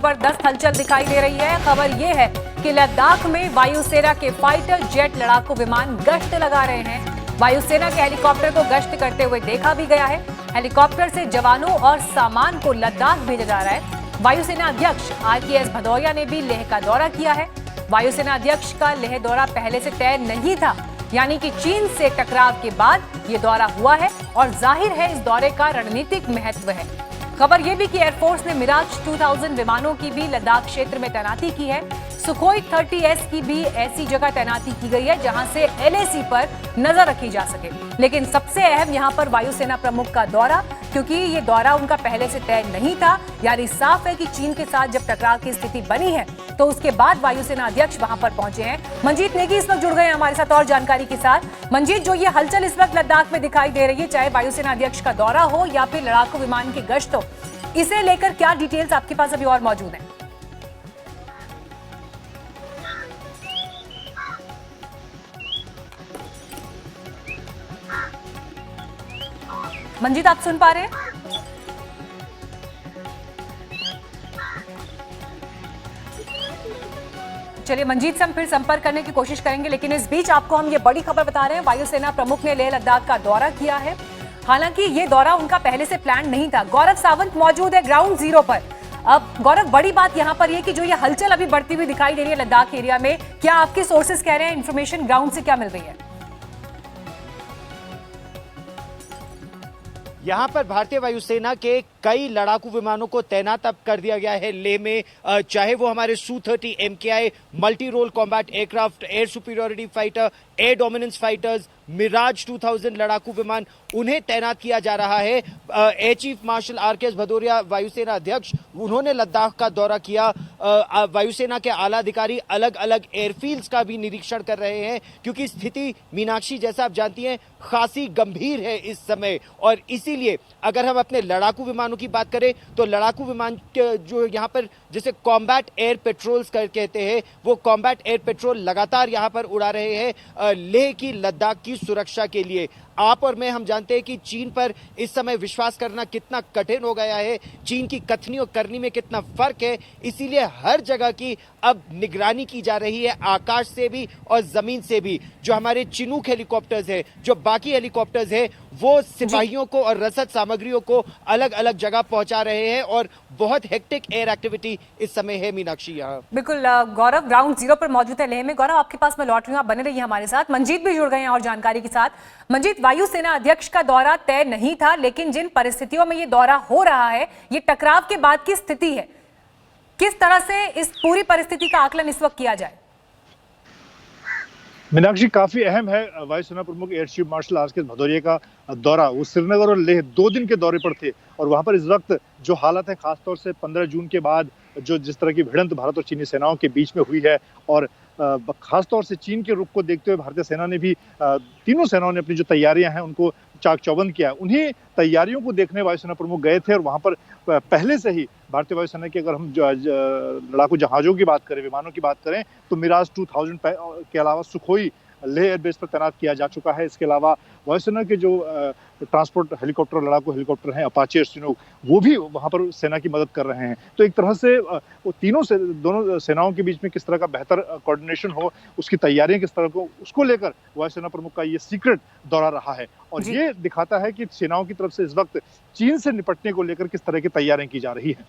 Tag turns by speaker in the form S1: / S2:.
S1: जबरदस्त हलचल दिखाई दे रही है। खबर यह है कि लद्दाख में वायुसेना के फाइटर जेट लड़ाकू विमान गश्त लगा रहे हैं। वायुसेना के हेलीकॉप्टर को गश्त करते हुए देखा भी गया है। हेलीकॉप्टर से जवानों और सामान को लद्दाख भेजा जा रहा है। वायुसेना अध्यक्ष RKS भदौरिया ने भी लेह का दौरा किया है। वायुसेना अध्यक्ष का लेह दौरा पहले से तय नहीं था, यानी कि चीन से टकराव के बाद ये दौरा हुआ है और जाहिर है इस दौरे का रणनीतिक महत्व है। खबर यह भी कि एयरफोर्स ने मिराज 2000 विमानों की भी लद्दाख क्षेत्र में तैनाती की है। सुखोई 30S की भी ऐसी जगह तैनाती की गई है जहां से LAC पर नजर रखी जा सके। लेकिन सबसे अहम यहां पर वायुसेना प्रमुख का दौरा, क्योंकि ये दौरा उनका पहले से तय नहीं था। यानी साफ है कि चीन के साथ जब टकराव की स्थिति बनी है तो उसके बाद वायुसेना अध्यक्ष वहां पर पहुंचे हैं। मंजीत नेगी इस वक्त जुड़ गए हैं हमारे साथ और जानकारी के साथ। मंजीत, जो ये हलचल इस वक्त लद्दाख में दिखाई दे रही है, चाहे वायुसेना अध्यक्ष का दौरा हो या फिर लड़ाकू विमान की गश्त हो, इसे लेकर क्या डिटेल्स आपके पास अभी और मौजूद हैं? मंजीत, आप सुन पा रहे हैं? चलिए मंजीत से हम फिर संपर्क करने की कोशिश करेंगे, लेकिन इस बीच आपको हम ये बड़ी खबर बता रहे हैं। वायुसेना प्रमुख ने लेह लद्दाख का दौरा किया है। हालांकि ये दौरा उनका पहले से प्लान नहीं था। गौरव सावंत मौजूद है ग्राउंड जीरो पर। अब गौरव, बड़ी बात यहां पर यह कि जो ये हलचल अभी बढ़ती हुई दिखाई दे रही है लद्दाख एरिया में, क्या आपके सोर्सेज कह रहे हैं, इंफॉर्मेशन ग्राउंड से क्या मिल रही है?
S2: यहाँ पर भारतीय वायुसेना के कई लड़ाकू विमानों को तैनात अब कर दिया गया है लेह में। चाहे वो हमारे Su-30 MKI multi role combat aircraft, air superiority fighter, air dominance fighters, Mirage 2000 लड़ाकू विमान, उन्हें तैनात किया जा रहा है। Air chief marshal RKS Bhadauria वायुसेना अध्यक्ष, उन्होंने लद्दाख का दौरा किया। वायुसेना के आला अधिकारी अलग अलग एयरफील्ड्स का भी निरीक्षण कर रहे हैं, क्योंकि स्थिति मीनाक्षी जैसा आप जानती हैं खासी गंभीर है इस समय। और इसीलिए अगर हम अपने लड़ाकू विमानों की बात करें तो लड़ाकू विमान जो यहाँ पर जिसे कॉम्बैट एयर पेट्रोल्स कहते हैं, वो कॉम्बैट एयर पेट्रोल लगातार यहाँ पर उड़ा रहे हैं लेह की लद्दाख की सुरक्षा के लिए। आप और मैं हम जानते हैं कि चीन पर इस समय विश्वास करना कितना कठिन हो गया है, चीन की कथनी और करनी में कितना फर्क है। इसीलिए हर जगह की अब निगरानी की जा रही है, आकाश से भी और जमीन से भी। जो हमारे चिनूक हेलीकॉप्टर्स है, जो बाकी हेलीकॉप्टर्स है, वो सिपाहियों को और रसद सामग्रियों को अलग अलग जगह पहुंचा रहे हैं और बहुत हेक्टिक एयर एक्टिविटी इस समय है मीनाक्षी यहाँ।
S1: बिल्कुल गौरव, ग्राउंड जीरो पर मौजूद है लेह में। गौरव, आपके पास मैं लौट रही हूँ, आप बने रहिए हमारे साथ। मंजीत भी जुड़ गए हैं और जानकारी के साथ। मंजीत, वायुसेना अध्यक्ष का दौरा तय नहीं था, लेकिन जिन परिस्थितियों में ये दौरा हो रहा है, ये टकराव के बाद की स्थिति है। किस तरह से इस पूरी परिस्थिति का आकलन इस वक्त किया जाए?
S3: मीनाक्षी, काफी अहम है वायुसेना प्रमुख air chief marshal RKS Bhadauria का दौरा। वो श्रीनगर और लेह 2 दिन के दौरे पर थे और वहां पर इस वक्त जो हालत है, खासतौर से 15 जून के बाद जो जिस तरह की भिड़ंत भारत और चीनी सेनाओं के बीच में हुई है, और खासतौर से चीन के रुख को देखते हुए भारतीय सेना ने भी तीनों सेनाओं ने अपनी जो तैयारियां हैं उनको चाक चौबंद किया। उन्हीं तैयारियों को देखने वायुसेना प्रमुख गए थे और वहां पर पहले से ही भारतीय वायुसेना की अगर हम लड़ाकू जहाजों की बात करें, विमानों की बात करें, तो मिराज 2000 के अलावा सुखोई लेह एयरबेस पर तैनात किया जा चुका है। इसके अलावा वायुसेना के जो ट्रांसपोर्ट हेलीकॉप्टर, लड़ाकू हेलीकॉप्टर हैं, अपाचे और चिनूक, वो भी वहां पर सेना की मदद कर रहे हैं। तो एक तरह से वो दोनों सेनाओं के बीच में किस तरह का बेहतर कोऑर्डिनेशन हो, उसकी तैयारियां किस तरह को, उसको लेकर वायुसेना प्रमुख का ये सीक्रेट दौरा रहा है। और ये दिखाता है कि सेनाओं की तरफ से इस वक्त चीन से निपटने को लेकर किस तरह की तैयारियां की जा रही है।